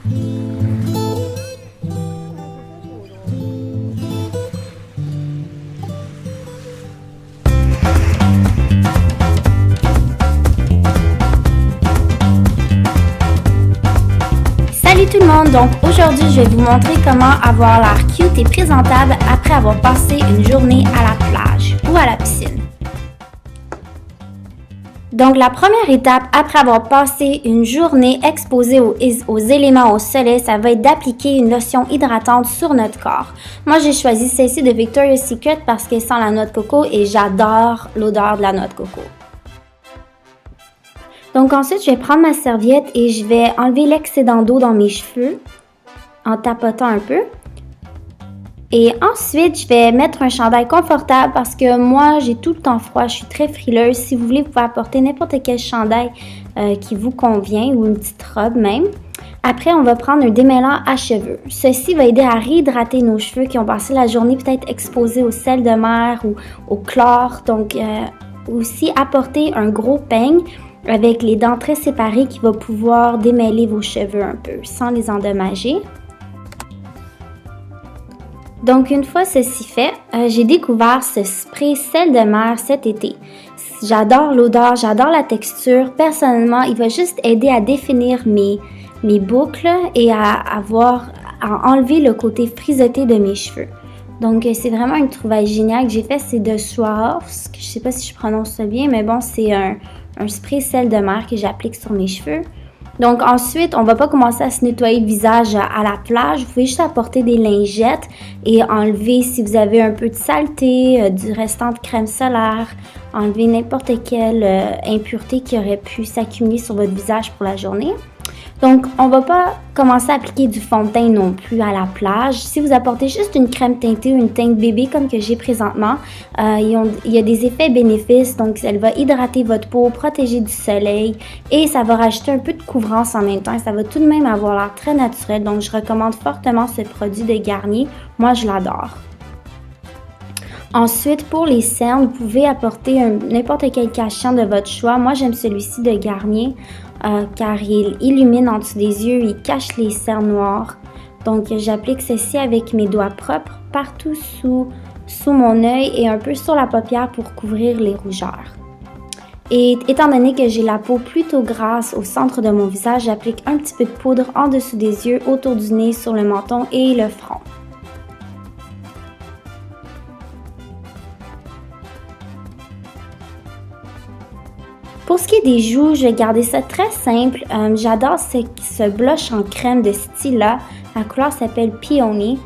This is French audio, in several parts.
Salut tout le monde! Donc aujourd'hui, je vais vous montrer comment avoir l'air cute et présentable après avoir passé une journée à la plage ou à la piscine. Donc la première étape après avoir passé une journée exposée aux éléments au soleil, ça va être d'appliquer une lotion hydratante sur notre corps. Moi, j'ai choisi celle-ci de Victoria's Secret parce qu'elle sent la noix de coco et j'adore l'odeur de la noix de coco. Donc ensuite, je vais prendre ma serviette et je vais enlever l'excédent d'eau dans mes cheveux en tapotant un peu. Et ensuite, je vais mettre un chandail confortable parce que moi, j'ai tout le temps froid, je suis très frileuse. Si vous voulez, vous pouvez apporter n'importe quel chandail qui vous convient ou une petite robe même. Après, on va prendre un démêlant à cheveux. Ceci va aider à réhydrater nos cheveux qui ont passé la journée peut-être exposés au sel de mer ou au chlore. Donc, aussi apporter un gros peigne avec les dents très séparées qui va pouvoir démêler vos cheveux un peu sans les endommager. Donc une fois ceci fait, j'ai découvert ce spray sel de mer cet été. J'adore l'odeur, j'adore la texture. Personnellement, il va juste aider à définir mes boucles et à enlever le côté frisotté de mes cheveux. Donc c'est vraiment une trouvaille géniale que j'ai fait, c'est de Swarovski. Je sais pas si je prononce ça bien, mais bon, c'est un spray sel de mer que j'applique sur mes cheveux. Donc ensuite, on va pas commencer à se nettoyer le visage à la plage. Vous pouvez juste apporter des lingettes et enlever si vous avez un peu de saleté, du restant de crème solaire, enlever n'importe quelle impureté qui aurait pu s'accumuler sur votre visage pour la journée. Donc, on va pas commencer à appliquer du fond de teint non plus à la plage. Si vous apportez juste une crème teintée ou une teinte bébé comme que j'ai présentement, il y a des effets bénéfices. Donc, elle va hydrater votre peau, protéger du soleil et ça va rajouter un peu de couvrance en même temps. Ça va tout de même avoir l'air très naturel. Donc, je recommande fortement ce produit de Garnier. Moi, je l'adore. Ensuite, pour les cernes, vous pouvez apporter n'importe quel cachet de votre choix. Moi, j'aime celui-ci de Garnier car il illumine en dessous des yeux, il cache les cernes noires. Donc, j'applique ceci avec mes doigts propres partout sous mon œil et un peu sur la paupière pour couvrir les rougeurs. Et étant donné que j'ai la peau plutôt grasse au centre de mon visage, j'applique un petit peu de poudre en dessous des yeux, autour du nez, sur le menton et le front. Pour ce qui est des joues, je vais garder ça très simple. J'adore ce blush en crème de Stila. La couleur s'appelle Peony.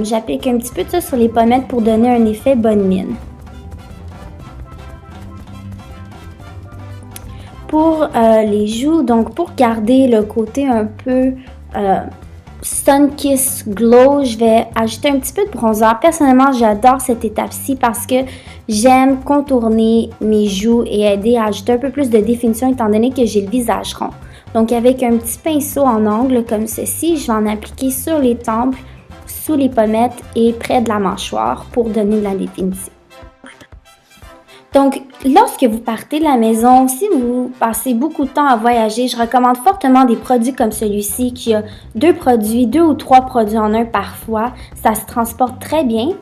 J'applique un petit peu de ça sur les pommettes pour donner un effet bonne mine. Pour les joues, donc pour garder le côté un peu Sun Kiss Glow, je vais ajouter un petit peu de bronzer. Personnellement, j'adore cette étape-ci parce que j'aime contourner mes joues et aider à ajouter un peu plus de définition étant donné que j'ai le visage rond. Donc avec un petit pinceau en angle comme ceci, je vais en appliquer sur les tempes, sous les pommettes et près de la mâchoire pour donner de la définition. Donc, lorsque vous partez de la maison, si vous passez beaucoup de temps à voyager, je recommande fortement des produits comme celui-ci qui a deux ou trois produits en un parfois. Ça se transporte très bien.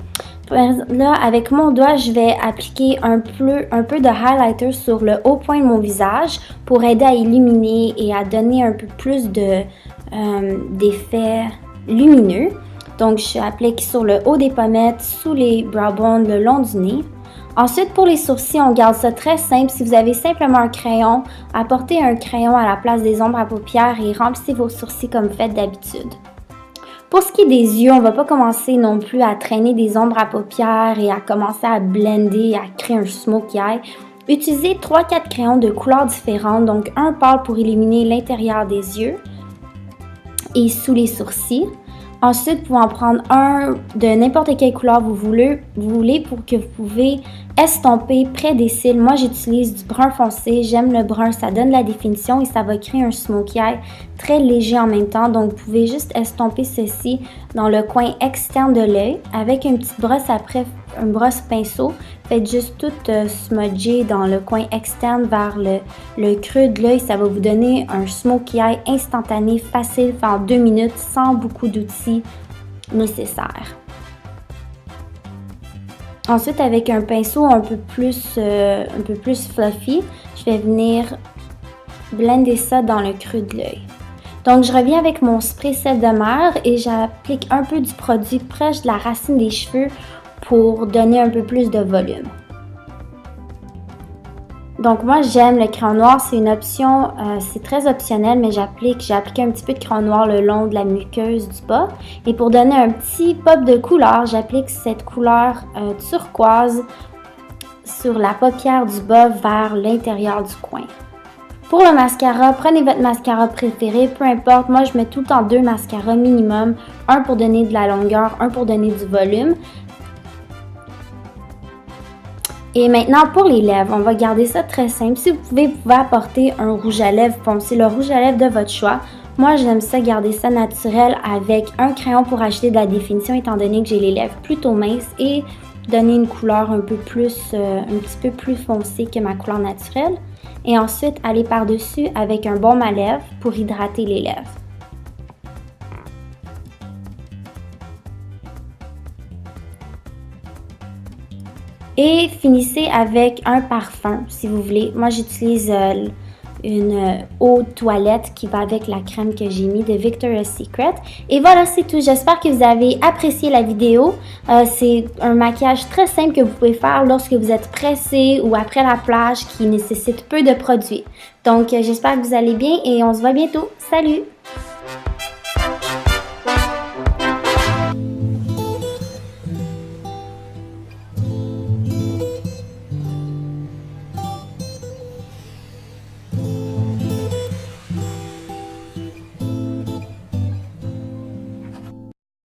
Là, avec mon doigt, je vais appliquer un peu de highlighter sur le haut point de mon visage pour aider à illuminer et à donner un peu plus d'effets lumineux. Donc, je applique sur le haut des pommettes, sous les brow bones, le long du nez. Ensuite, pour les sourcils, on garde ça très simple. Si vous avez simplement un crayon, apportez un crayon à la place des ombres à paupières et remplissez vos sourcils comme vous faites d'habitude. Pour ce qui est des yeux, on ne va pas commencer non plus à traîner des ombres à paupières et à commencer à blender, à créer un smokey eye. Utilisez 3-4 crayons de couleurs différentes, donc un pâle pour illuminer l'intérieur des yeux et sous les sourcils. Ensuite, vous pouvez en prendre un de n'importe quelle couleur vous voulez pour que vous pouvez estomper près des cils. Moi, j'utilise du brun foncé. J'aime le brun, ça donne la définition et ça va créer un smokey eye très léger en même temps. Donc, vous pouvez juste estomper ceci dans le coin externe de l'œil avec une petite brosse après, une brosse pinceau. Faites juste tout smudger dans le coin externe vers le creux de l'œil. Ça va vous donner un smokey eye instantané, facile, fait en 2 minutes, sans beaucoup d'outils nécessaires. Ensuite, avec un pinceau un peu plus fluffy, je vais venir blender ça dans le creux de l'œil. Donc, je reviens avec mon spray sel de mer et j'applique un peu du produit proche de la racine des cheveux pour donner un peu plus de volume. Donc, moi, j'aime le crayon noir. C'est une option, c'est très optionnel, mais j'ai appliqué un petit peu de crayon noir le long de la muqueuse du bas. Et pour donner un petit pop de couleur, j'applique cette couleur turquoise sur la paupière du bas vers l'intérieur du coin. Pour le mascara, prenez votre mascara préféré, peu importe. Moi, je mets tout le temps 2 mascaras minimum. Un pour donner de la longueur, un pour donner du volume. Et maintenant, pour les lèvres, on va garder ça très simple. Si vous pouvez apporter un rouge à lèvres foncé, le rouge à lèvres de votre choix. Moi, j'aime ça garder ça naturel avec un crayon pour ajouter de la définition étant donné que j'ai les lèvres plutôt minces et donner une couleur un petit peu plus foncée que ma couleur naturelle. Et ensuite, aller par-dessus avec un baume à lèvres pour hydrater les lèvres. Et finissez avec un parfum, si vous voulez. Moi, j'utilise une eau de toilette qui va avec la crème que j'ai mis de Victoria's Secret. Et voilà, c'est tout. J'espère que vous avez apprécié la vidéo. C'est un maquillage très simple que vous pouvez faire lorsque vous êtes pressé ou après la plage qui nécessite peu de produits. Donc, j'espère que vous allez bien et on se voit bientôt. Salut!